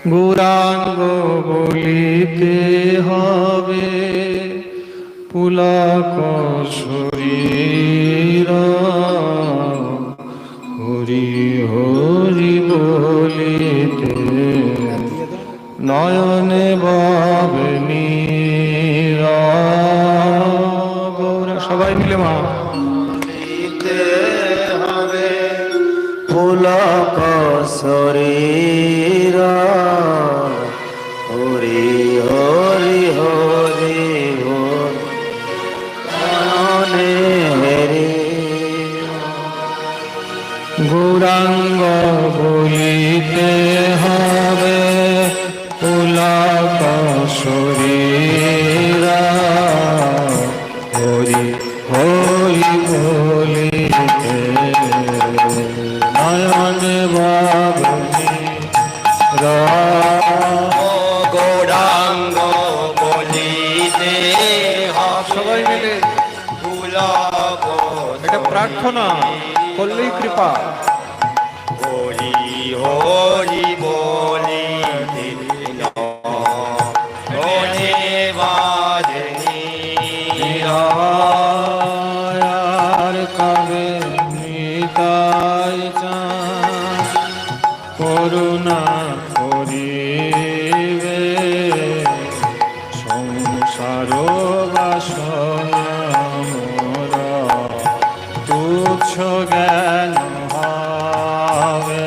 গৌরাঙ্গ বলিতে হবে পুলক শরীর, হরি হরি বলিতে নয়নে ভাবে নীর। গৌরা সবাই মিলে মা বলিতে হবে পুলক শরীর, হরি হরি হরি হরি হরি। গৌরাঙ্গ বলিতে হবে পুলক শরীর, হরি হরি বলিতে নয়ন ভাবনি। গৌরাঙ্গ বলিতে সবাই মিলে পুলক, এটা প্রার্থনা করলেই কৃপা। হরি হরি বলিতে নয়নে বাজনি। আর কবে নিতাই চাঁদ করুণা করিবে, সংসার বাসনা মোরা তুচ্ছ জ্ঞান হবে।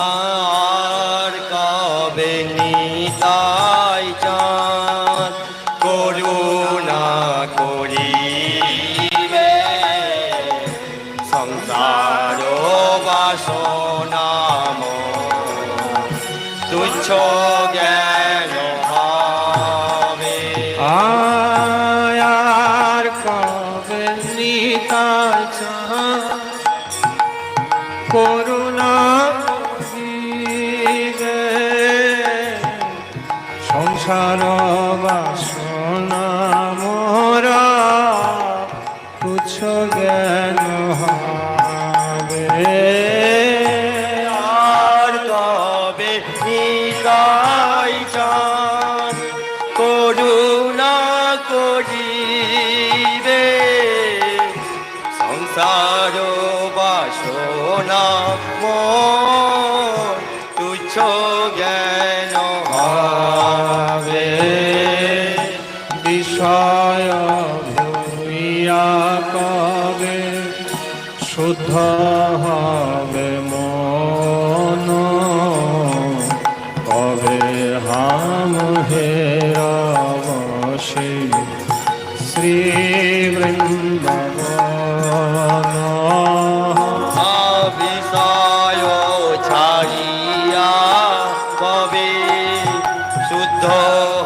আর কবে নিতাই চাঁদ করুণা করিবে, সংসার বাসনা তুচ্ছ জ্ঞান হবে। আর কবে নিতাই চাঁদ করুণা করিবে, সংসার বাসনা মোরা তুচ্ছ জ্ঞান হবে। আর কবে নিতাই চাঁদ করুণা করিবে, সংসার বাসনা মোর তুচ্ছ জ্ঞান হবে। বিষয় ভূমিয়া কবে শুদ্ধ হবে মন, কবে হাম হেরাবশে শ্রী বৃন্দাবন। বিষয় ছাড়িয়া কবে শুদ্ধ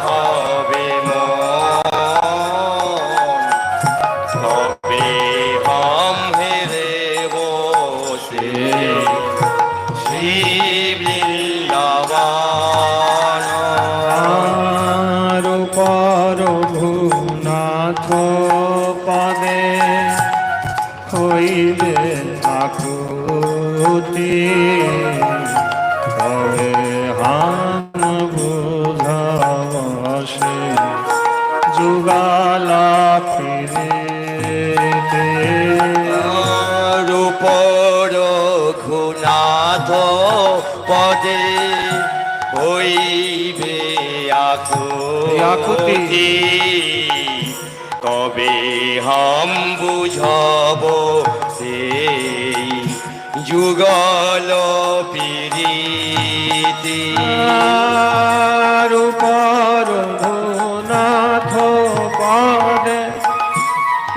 হবে মন, কবে হাম হেরে বসে শ্রী বৃন্দাবন। রূপর ভূনাথ পদে হইবে আকুতি, কবে হাম বুঝাবশে যুগালা ফিরিতে। রূপর ঘুনাথ পদে হইবে আকুতি, কবে হাম বুঝব সেই যুগল প্রীতি। রূপর ভূনাথ পদে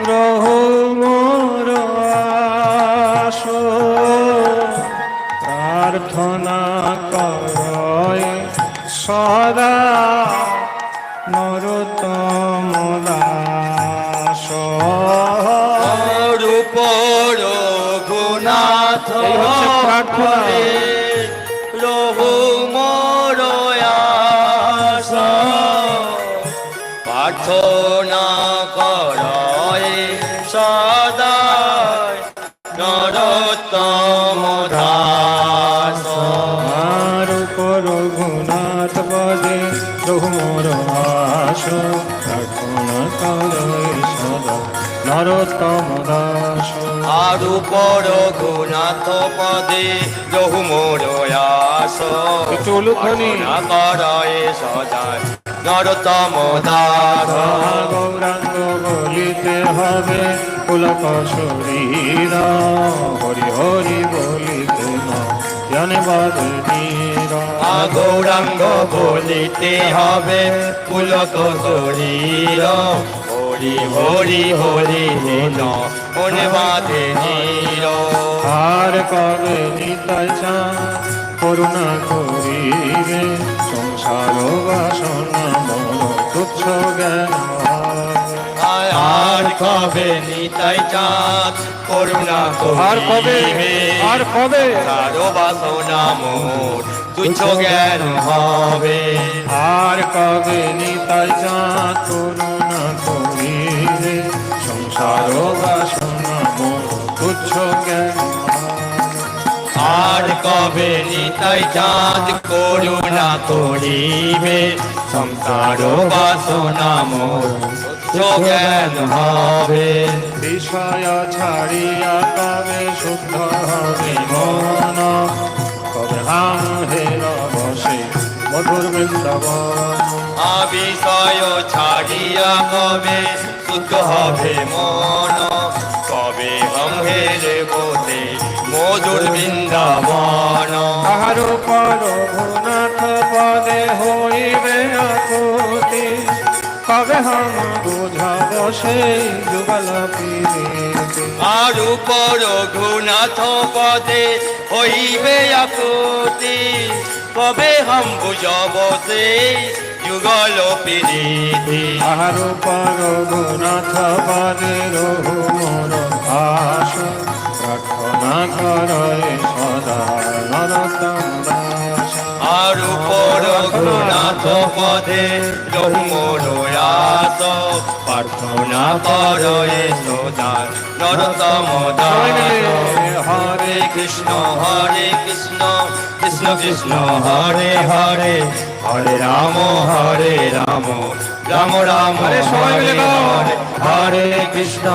রহু মোর আশ, প্রার্থনা করয় সদা নরোত্তম দাস। রূপর গুণাথ এই হচ্ছে প্রার্থনা। রহু মোর আশ, প্রার্থনা করয় সদা নরোত্তম দাস। রূপর নরোত্তম দাস আরু পর গুণাথ পদে রহু মোর আস একটু উলুধ্বনি। না করয়ে সদায় নরোত্তম দাস গৌরাঙ্গ বলিতে হবে পুলক শরীর হরি হরি বলিতে জ্ঞানে বদনীর গৌরাঙ্গ বলিতে হবে পুলক শরীর হরি হরি হরি হেন বাদে নীর আর কবে নিতাই চাঁদ করুণা করিবে সংসার বাসনা মন তুচ্ছ জ্ঞান আর কবে নিতাই চাঁদ করুণা আর কবে আর কবে কারো বাসনা মোর তুচ্ছ জ্ঞান হবে আর কবে নিতাই চাঁদ করুণা করিবে সংসার বাসনা মন তুচ্ছ জ্ঞান আর কবে নিতাই চাঁদ করুণা করিবে সংসার বাসনা মোর তুচ্ছ জ্ঞান হবে বিষয় ছাড়িয়া কবে শুদ্ধ হবে মন কবে রাম হের বসে মধুর বৃন্দাবন বিষয় ছাড়িয়া কবে শুদ্ধ হবে মন কবে ব্রহ্মের বোধে মধুর বৃন্দাবন তাহার পর ভুনাথ পদে হইবে আকুতি কবে হাম বুঝাব সেই যুগল প্রীতি আর উপর ঘুনাথ পদে হইবে আকুতি কবে হাম বুঝব সেই যুগল প্রীতি তাহার পর গুনাথ পদে রহু মোর আশ প্রার্থনা করে সদা নরোত্তম দাস আর উপর গুণাথ পদে রহু মোর আস প্রার্থনা করয়ে সদা নরোত্তম দাস হরে কৃষ্ণ কৃষ্ণ কৃষ্ণ হরে হরে হরে রাম রাম রাম আরে সবাই মিলে গাও। হরে কৃষ্ণ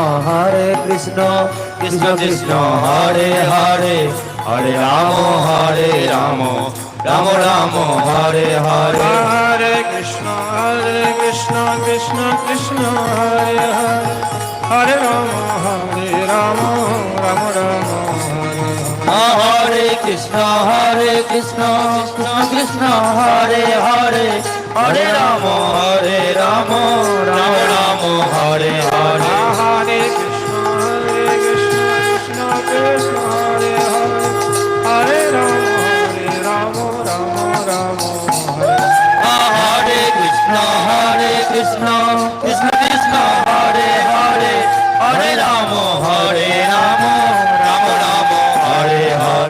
কৃষ্ণ কৃষ্ণ হরে হরে হরে রাম রাম রাম রাম হরে হরে হরে কৃষ্ণ কৃষ্ণ কৃষ্ণ হরে হরে হরে রাম রাম রাম হরে কৃষ্ণ কৃষ্ণ কৃষ্ণ হরে হরে হরে রাম রাম রাম হরে